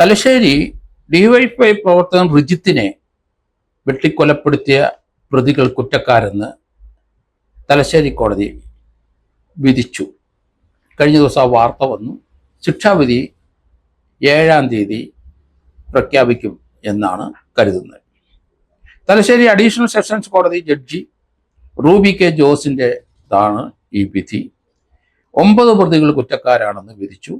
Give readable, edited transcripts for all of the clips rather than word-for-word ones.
Thalassery DYFI പ്രവർത്തകൻ റിജിത്തിനെ വെട്ടിക്കൊലപ്പെടുത്തിയ പ്രതികൾ കുറ്റക്കാരെന്ന് തലശ്ശേരി കോടതി വിധിച്ചു. കഴിഞ്ഞ ദിവസം ആ വാർത്ത വന്നു. ശിക്ഷാവിധി 7-ാം തീയതി പ്രഖ്യാപിക്കും എന്നാണ് കരുതുന്നത്. തലശ്ശേരി അഡീഷണൽ സെഷൻസ് കോടതി ജഡ്ജി റൂബി കെ ജോസിൻ്റെതാണ് ഈ വിധി. 9 പ്രതികൾ കുറ്റക്കാരാണെന്ന് വിധിച്ചു.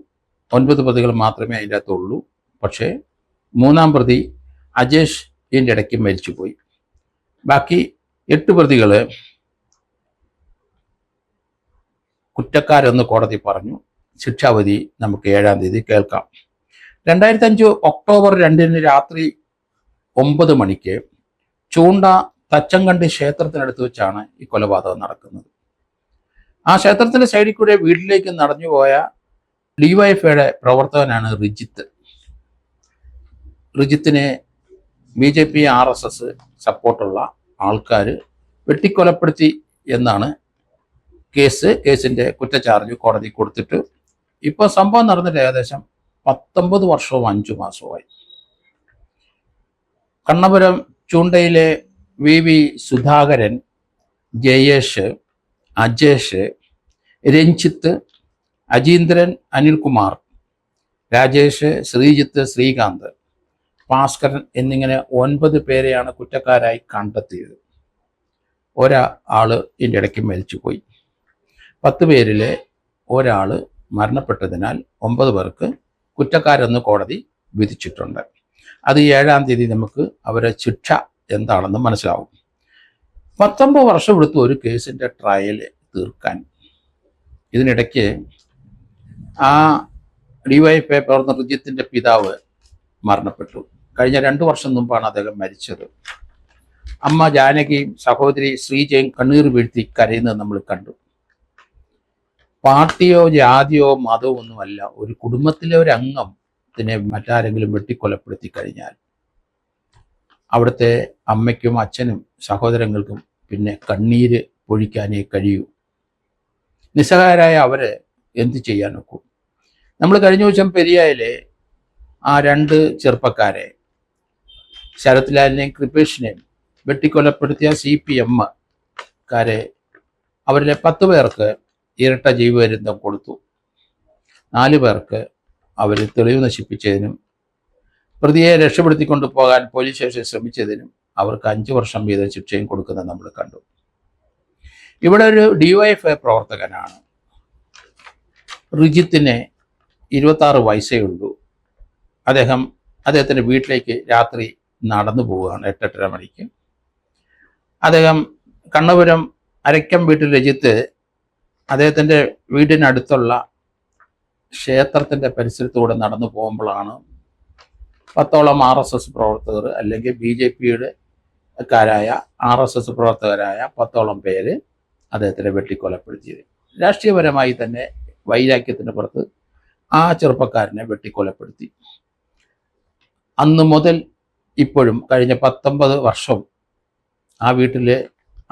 9 പ്രതികൾ മാത്രമേ അതിൻ്റെ അകത്തുള്ളൂ. പക്ഷേ 3-ാം പ്രതി അജേഷ് ഇതിൻ്റെ ഇടയ്ക്ക് മരിച്ചുപോയി. ബാക്കി 8 പ്രതികൾ കുറ്റക്കാരെന്ന് കോടതി പറഞ്ഞു. ശിക്ഷാവിധി നമുക്ക് 7-ാം തീയതി കേൾക്കാം. 2005 ഒക്ടോബർ 2-ന് രാത്രി 9 മണിക്ക് ചൂണ്ട തച്ചങ്കണ്ടി ക്ഷേത്രത്തിനടുത്ത് വെച്ചാണ് ഈ കൊലപാതകം നടക്കുന്നത്. ആ ക്ഷേത്രത്തിന്റെ സൈഡിൽ കൂടെ വീട്ടിലേക്ക് നടന്നുപോയ ഡിവൈഎഫ്ഐയുടെ പ്രവർത്തകനാണ് റിജിത്ത്. റിജിത്തിനെ BJP RSS സപ്പോർട്ടുള്ള ആൾക്കാർ വെട്ടിക്കൊലപ്പെടുത്തി എന്നാണ് കേസിന്റെ കുറ്റചാർജ് കോടതി കൊടുത്തിട്ട് ഇപ്പോൾ സംഭവം നടന്നിട്ട് ഏകദേശം 19 വർഷവും 5 മാസവുമായി. കണ്ണപുരം ചൂണ്ടയിലെ VV സുധാകരൻ, ജയേഷ്, അജേഷ്, രഞ്ജിത്ത്, അജീന്ദ്രൻ, അനിൽകുമാർ, രാജേഷ്, ശ്രീജിത്ത്, ശ്രീകാന്ത്, ഭാസ്കരൻ എന്നിങ്ങനെ 9 പേരെയാണ് കുറ്റക്കാരായി കണ്ടെത്തിയത്. ഒരാള് ഇതിൻ്റെ ഇടയ്ക്ക് മരിച്ചുപോയി. 10 പേരിലെ ഒരാൾ മരണപ്പെട്ടതിനാൽ 9 പേർക്ക് കുറ്റക്കാരെന്ന് കോടതി വിധിച്ചിട്ടുണ്ട്. അത് 7-ാം തീയതി നമുക്ക് അവരെ ശിക്ഷ എന്താണെന്ന് മനസ്സിലാവും. 19 വർഷം എടുത്തു ഒരു കേസിൻ്റെ ട്രയൽ തീർക്കാൻ. ഇതിനിടയ്ക്ക് ആ ഡിവൈഎഫ്ഐ പ്രവർത്തകൻ റിജിത്തിൻ്റെ പിതാവ് മരണപ്പെട്ടു. കഴിഞ്ഞ 2 വർഷം മുമ്പാണ് അദ്ദേഹം മരിച്ചത്. അമ്മ ജാനകിയും സഹോദരി ശ്രീജയും കണ്ണീർ വീഴ്ത്തി കരയുന്നത് നമ്മൾ കണ്ടു. പാർട്ടിയോ ജാതിയോ മതമോ ഒന്നുമല്ല, ഒരു കുടുംബത്തിലെ ഒരു അംഗത്തിനെ മറ്റാരെങ്കിലും വെട്ടിക്കൊലപ്പെടുത്തി കഴിഞ്ഞാൽ അവിടുത്തെ അമ്മയ്ക്കും അച്ഛനും സഹോദരങ്ങൾക്കും പിന്നെ കണ്ണീര് പൊഴിക്കാനേ കഴിയൂ. നിസ്സഹായരായ അവരെ എന്ത് ചെയ്യാൻ നോക്കും? നമ്മൾ കഴിഞ്ഞ ദിവസം പെരിയയിലെ ആ 2 ചെറുപ്പക്കാരെ, ശരത് ലാലിനെയും കൃപേഷിനെയും വെട്ടിക്കൊലപ്പെടുത്തിയ CPM കാരെ, അവരിലെ 10 പേർക്ക് ഇരട്ട ജീവപര്യന്തം കൊടുത്തു. 4 പേർക്ക് അവർ തെളിവ് നശിപ്പിച്ചതിനും പ്രതിയെ രക്ഷപ്പെടുത്തിക്കൊണ്ടു പോകാൻ പോലീസ് സ്റ്റേഷനിൽ ശ്രമിച്ചതിനും അവർക്ക് 5 വർഷം വീതം ശിക്ഷയും കൊടുക്കുന്നത് നമ്മൾ കണ്ടു. ഇവിടെ ഒരു ഡിവൈഎഫ്ഐ പ്രവർത്തകനാണ്. റിജിത്തിന് 26 വയസ്സേ ഉള്ളൂ. അദ്ദേഹത്തിൻ്റെ വീട്ടിലേക്ക് രാത്രി നടന്നു പോവുകയാണ് 8-8:30 മണിക്ക്. അദ്ദേഹം കണ്ണപുരം അരക്കം വീട്ടിൽ രജിത്ത് അദ്ദേഹത്തിൻ്റെ വീടിനടുത്തുള്ള ക്ഷേത്രത്തിൻ്റെ പരിസരത്തൂടെ നടന്നു പോകുമ്പോഴാണ് 10ഓളം RSS പ്രവർത്തകർ അല്ലെങ്കിൽ BJPയുടെ കാരായ RSS പ്രവർത്തകരായ 10ഓളം പേര് അദ്ദേഹത്തിനെ വെട്ടിക്കൊലപ്പെടുത്തിയത്. രാഷ്ട്രീയപരമായി തന്നെ വൈരാഗ്യത്തിന് പുറത്ത് ആ ചെറുപ്പക്കാരനെ വെട്ടിക്കൊലപ്പെടുത്തി. അന്ന് മുതൽ ഇപ്പോഴും കഴിഞ്ഞ 19 വർഷം ആ വീട്ടിലെ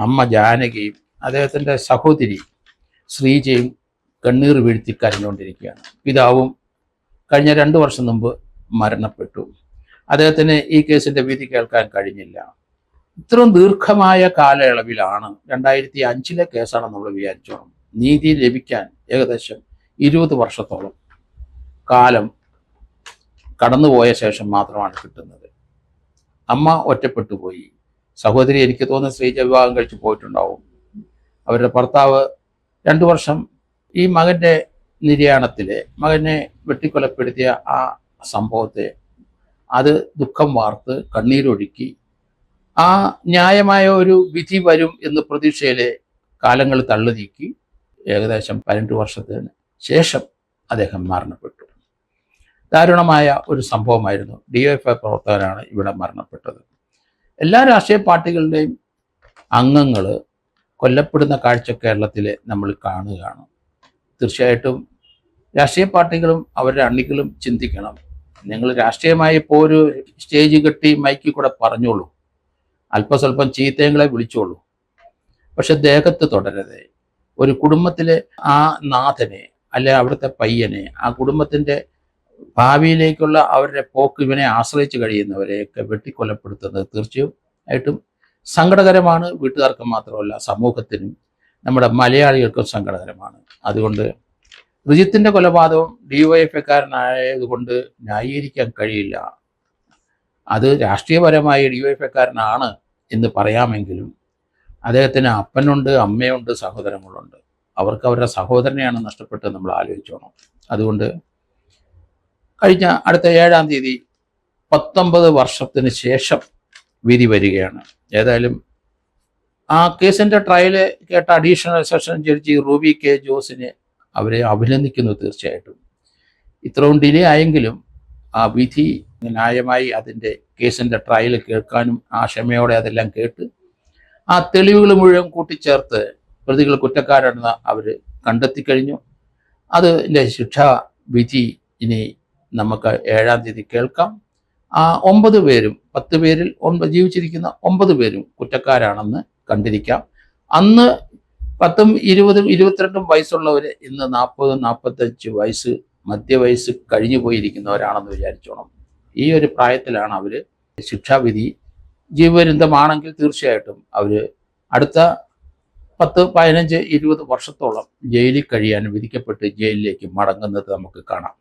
അമ്മ ജാനകിയും അദ്ദേഹത്തിൻ്റെ സഹോദരി ശ്രീജയും കണ്ണീർ വീഴ്ത്തി കരഞ്ഞുകൊണ്ടിരിക്കുകയാണ്. പിതാവും കഴിഞ്ഞ 2 വർഷം മുമ്പ് മരണപ്പെട്ടു. അദ്ദേഹത്തിന് ഈ കേസിൻ്റെ വിധി കേൾക്കാൻ കഴിഞ്ഞില്ല. ഇത്രയും ദീർഘമായ കാലയളവിലാണ് 2005-ലെ കേസാണ് നമ്മൾ വിചാരിച്ചോണം. നീതി ലഭിക്കാൻ ഏകദേശം 20 വർഷത്തോളം കാലം കടന്നുപോയ ശേഷം മാത്രമാണ് കിട്ടുന്നത്. അമ്മ ഒറ്റപ്പെട്ടു പോയി. സഹോദരി എനിക്ക് തോന്നുന്നു ശ്രീജ വിവാഹം കഴിച്ച് പോയിട്ടുണ്ടാവും. അവരുടെ ഭർത്താവ് 2 വർഷം ഈ മകൻ്റെ നിര്യാണത്തിലെ മകനെ വെട്ടിക്കൊലപ്പെടുത്തിയ ആ സംഭവത്തെ അത് ദുഃഖം വാർത്ത് കണ്ണീരൊഴുക്കി ആ ന്യായമായ ഒരു വിധി വരും എന്ന് പ്രതീക്ഷയിലെ കാലങ്ങൾ തള്ളി നീക്കി ഏകദേശം 18 വർഷത്തിന് ശേഷം അദ്ദേഹം മരണപ്പെട്ടു. ദാരുണമായ ഒരു സംഭവമായിരുന്നു. ഡിവൈഎഫ്ഐ പ്രവർത്തകരാണ് ഇവിടെ മരണപ്പെട്ടത്. എല്ലാ രാഷ്ട്രീയ പാർട്ടികളുടെയും അംഗങ്ങൾ കൊല്ലപ്പെടുന്ന കാഴ്ച കേരളത്തിൽ നമ്മൾ കാണുകയാണ്. തീർച്ചയായിട്ടും രാഷ്ട്രീയ പാർട്ടികളും അവരുടെ അണികളും ചിന്തിക്കണം. നിങ്ങൾ രാഷ്ട്രീയമായി ഇപ്പോൾ ഒരു സ്റ്റേജ് കെട്ടി മൈക്കിൽ കൂടെ പറഞ്ഞോളൂ, അല്പസ്വല്പം ചീത്തയങ്ങളെ വിളിച്ചോളൂ, പക്ഷെ ദേഹത്ത് തുടരരുത്. ഒരു കുടുംബത്തിലെ ആ നാഥനെ അല്ലെ അവിടുത്തെ പയ്യനെ, ആ കുടുംബത്തിൻ്റെ ഭാവിയിലേക്കുള്ള അവരുടെ പോക്ക് ഇവനെ ആശ്രയിച്ച് കഴിയുന്നവരെയൊക്കെ വെട്ടിക്കൊലപ്പെടുത്തുന്നത് തീർച്ചയായിട്ടും സങ്കടകരമാണ്. വീട്ടുകാർക്ക് മാത്രമല്ല, സമൂഹത്തിനും നമ്മുടെ മലയാളികൾക്കും സങ്കടകരമാണ്. അതുകൊണ്ട് റിജിത്തിന്റെ കൊലപാതകം ഡിവൈഎഫ്ഐക്കാരനായതുകൊണ്ട് ന്യായീകരിക്കാൻ കഴിയില്ല. അത് രാഷ്ട്രീയപരമായി ഡിവൈഎഫ്ഐക്കാരനാണ് എന്ന് പറയാമെങ്കിലും അദ്ദേഹത്തിന് അപ്പനുണ്ട്, അമ്മയുണ്ട്, സഹോദരങ്ങളുണ്ട്. അവർക്ക് അവരുടെ സഹോദരനെയാണ് നഷ്ടപ്പെട്ടത് നമ്മൾ ആലോചിച്ചോണം. അതുകൊണ്ട് കഴിഞ്ഞ അടുത്ത 7-ാം തീയതി 19 വർഷത്തിന് ശേഷം വിധി വരികയാണ്. ഏതായാലും ആ കേസിൻ്റെ ട്രയല് കേട്ട additional session judge Ruby K ജോസിനെ അവരെ അഭിനന്ദിക്കുന്നു. തീർച്ചയായിട്ടും ഇത്രയും ഡിലേ ആയെങ്കിലും ആ വിധി ന്യായമായി അതിൻ്റെ കേസിൻ്റെ ട്രയൽ കേൾക്കാനും ആ ക്ഷമയോടെ അതെല്ലാം കേട്ട് ആ തെളിവുകൾ മുഴുവൻ കൂട്ടിച്ചേർത്ത് പ്രതികൾ കുറ്റക്കാരാണെന്ന് അവർ കണ്ടെത്തിക്കഴിഞ്ഞു. അതിൻ്റെ ശിക്ഷാ വിധി ഇനി നമുക്ക് 7-ാം തീയതി കേൾക്കാം. ആ 9 പേരും 10 പേരിൽ ജീവിച്ചിരിക്കുന്ന 9 പേരും കുറ്റക്കാരാണെന്ന് കണ്ടിരിക്കാം. അന്ന് 10, 20, 22 വയസ്സുള്ളവർ ഇന്ന് 40, 45 വയസ്സ് മധ്യവയസ്സ് കഴിഞ്ഞു പോയിരിക്കുന്നവരാണെന്ന് വിചാരിച്ചോണം. ഈ ഒരു പ്രായത്തിലാണ് അവർ ശിക്ഷാവിധി ജീവപര്യന്തമാണെങ്കിൽ തീർച്ചയായിട്ടും അവർ അടുത്ത 10, 15, 20 വർഷത്തോളം ജയിലിൽ കഴിയാൻ വിധിക്കപ്പെട്ട് ജയിലിലേക്ക് മടങ്ങുന്നത് നമുക്ക് കാണാം.